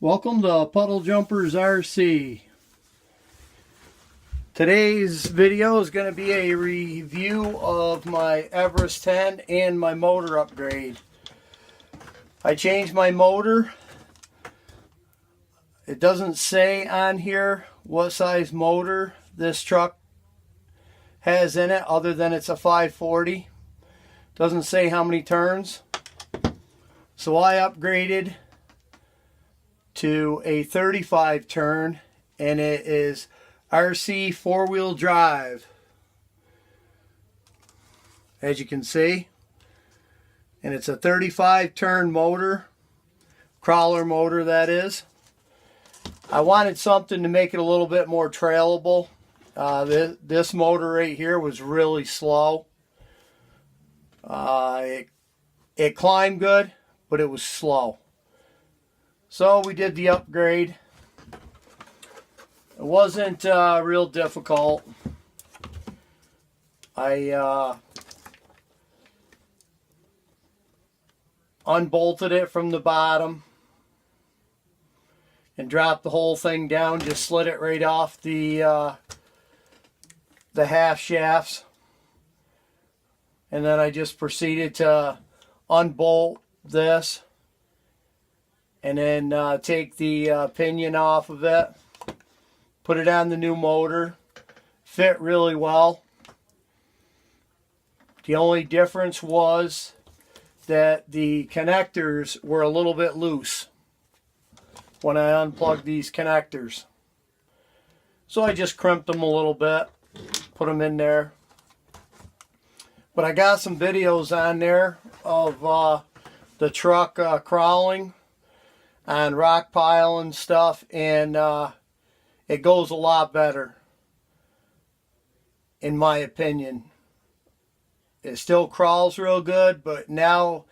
Welcome to Puddle Jumpers RC. Today's video is going to be a review of my Everest 10 and my motor upgrade. I changed my motor. It doesn't say on here what size motor this truck has in it other than it's a 540. Doesn't say how many turns. So I upgraded to a 35 turn, and it is RC four-wheel drive, as you can see, and it's a 35 turn motor, crawler motor that is. I wanted something to make it a little bit more trailable. This motor right here was really slow. It climbed good, but it was slow. So we did the upgrade. It wasn't real difficult. I unbolted it from the bottom and dropped the whole thing down. Just slid it right off the half shafts. And then I just proceeded to unbolt this. And then take the pinion off of it, put it on the new motor. Fit really well. The only difference was that the connectors were a little bit loose when I unplugged these connectors. So I just crimped them a little bit, put them in there. But I got some videos on there of the truck crawling on rock pile and stuff, and it goes a lot better, in my opinion. It still crawls real good, but now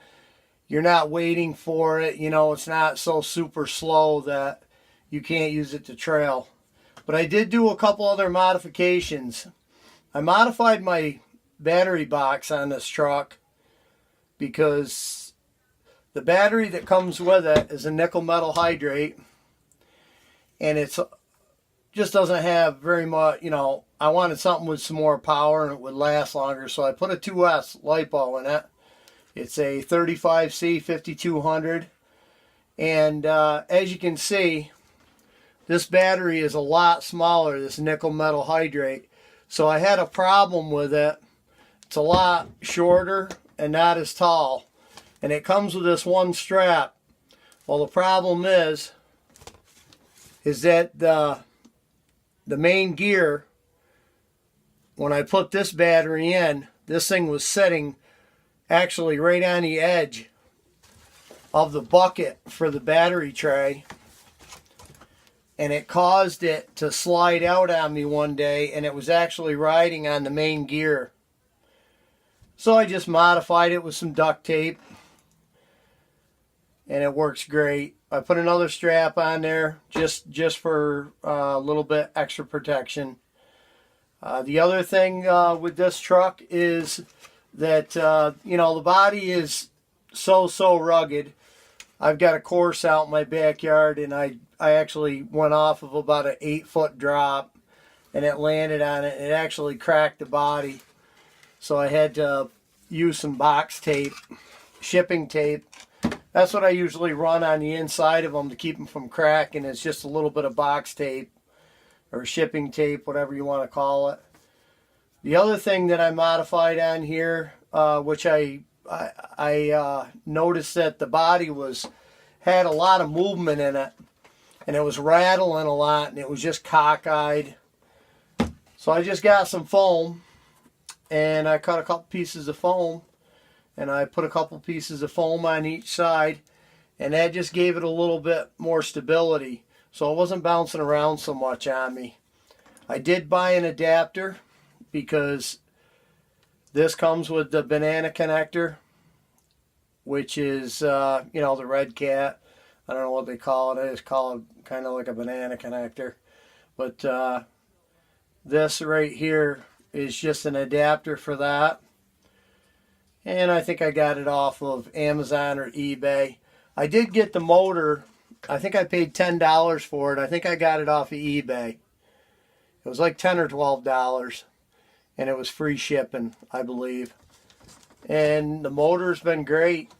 you're not waiting for it. You know, it's not so super slow that you can't use it to trail. But I did do a couple other modifications. I modified my battery box on this truck because the battery that comes with it is a nickel metal hydrate, and it's just doesn't have very much, you know, I wanted something with some more power and it would last longer, so I put a 2S LiPo in it. It's a 35C 5200, and as you can see, this battery is a lot smaller, this nickel metal hydrate, so I had a problem with it. It's a lot shorter and not as tall. And it comes with this one strap. Well, the problem is that the main gear, when I put this battery in, this thing was sitting actually right on the edge of the bucket for the battery tray. And it caused it to slide out on me one day, and it was actually riding on the main gear. So I just modified it with some duct tape, and it works great. I put another strap on there just for a little bit extra protection. The other thing with this truck is that you know, the body is so rugged. I've got a course out in my backyard, and I actually went off of about an 8-foot drop, and it landed on it, and it actually cracked the body. So I had to use some box tape, shipping tape. That's what I usually run on the inside of them to keep them from cracking. It's just a little bit of box tape or shipping tape, whatever you want to call it. The other thing that I modified on here, which I noticed that the body had a lot of movement in it, and it was rattling a lot, and it was just cockeyed. So I just got some foam, and I cut a couple pieces of foam, and I put a couple pieces of foam on each side, and that just gave it a little bit more stability, so it wasn't bouncing around so much on me. I did buy an adapter because this comes with the banana connector, which is, you know, the Redcat. I don't know what they call it. I just call it kind of like a banana connector. But this right here is just an adapter for that. And I think I got it off of Amazon or eBay. I did get the motor I think I paid $10 for it. I think I got it off of eBay. It was like $10 or $12, and it was free shipping, I believe. And the motor's been great.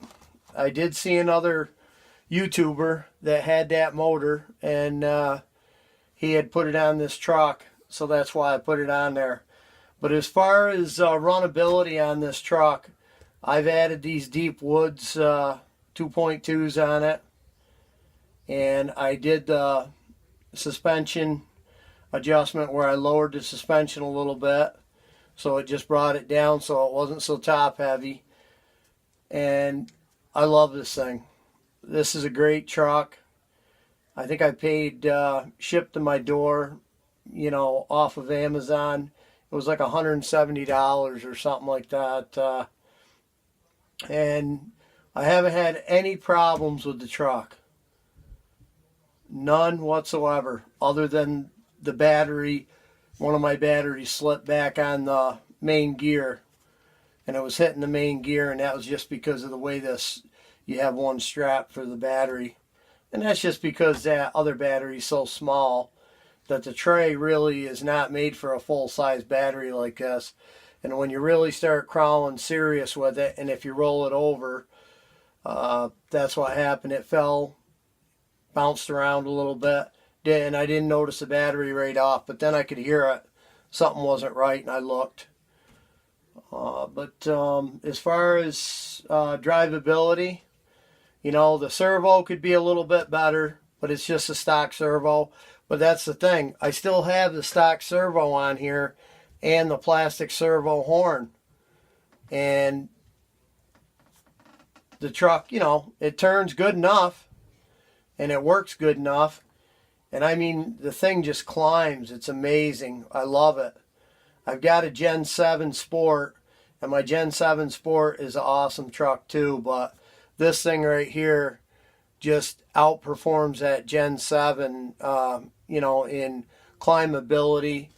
I did see another YouTuber that had that motor, and he had put it on this truck, so that's why I put it on there. But as far as runnability on this truck, I've added these deep woods 2.2s on it, and I did the suspension adjustment where I lowered the suspension a little bit, so it just brought it down so it wasn't so top heavy. And I love this thing. This is a great truck. I think I paid shipped to my door, you know, off of Amazon. It was like $170 or something like that. And I haven't had any problems with the truck. None whatsoever, other than the battery. One of my batteries slipped back on the main gear, and it was hitting the main gear, and that was just because of the way this, you have one strap for the battery. And that's just because that other battery is so small that the tray really is not made for a full-size battery like this. And when you really start crawling serious with it, and if you roll it over, that's what happened. It fell, bounced around a little bit, and I didn't notice the battery right off, but then I could hear it. Something wasn't right, and I looked. But as far as drivability, you know, the servo could be a little bit better, but it's just a stock servo. But that's the thing. I still have the stock servo on here and the plastic servo horn. And the truck, you know, it turns good enough and it works good enough. And I mean, the thing just climbs. It's amazing. I love it. I've got a Gen 7 Sport, and my Gen 7 Sport is an awesome truck too, but this thing right here just outperforms that Gen 7, you know, in climbability.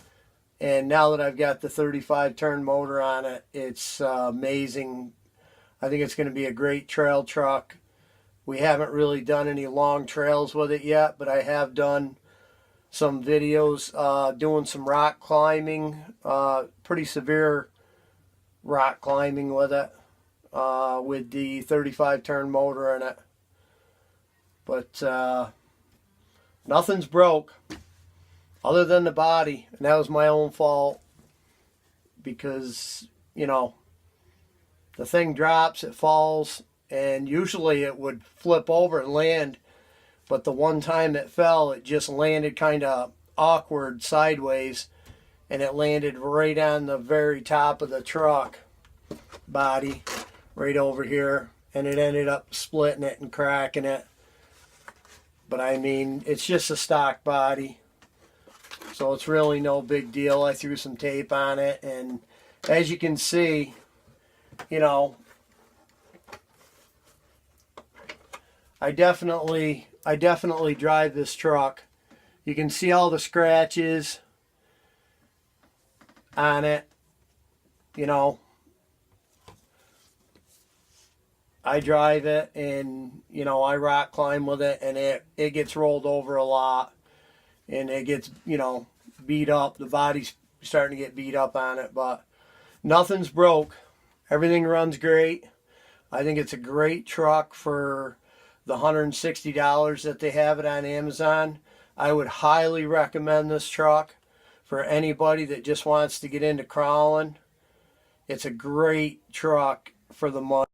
And now that I've got the 35 turn motor on it, it's amazing. I think it's going to be a great trail truck. We haven't really done any long trails with it yet, but I have done some videos doing some rock climbing, pretty severe rock climbing with it, with the 35 turn motor in it. But nothing's broke other than the body, and that was my own fault because, you know, the thing drops, it falls, and usually it would flip over and land, but the one time it fell, it just landed kind of awkward sideways, and it landed right on the very top of the truck body, right over here, and it ended up splitting it and cracking it. But I mean, it's just a stock body, so it's really no big deal. I threw some tape on it, and as you can see, you know, I definitely drive this truck. You can see all the scratches on it, you know. I drive it, and, you know, I rock climb with it, and it gets rolled over a lot, and it gets, you know, beat up. The body's starting to get beat up on it, but nothing's broke. Everything runs great. I think it's a great truck for the $160 that they have it on Amazon. I would highly recommend this truck for anybody that just wants to get into crawling. It's a great truck for the money.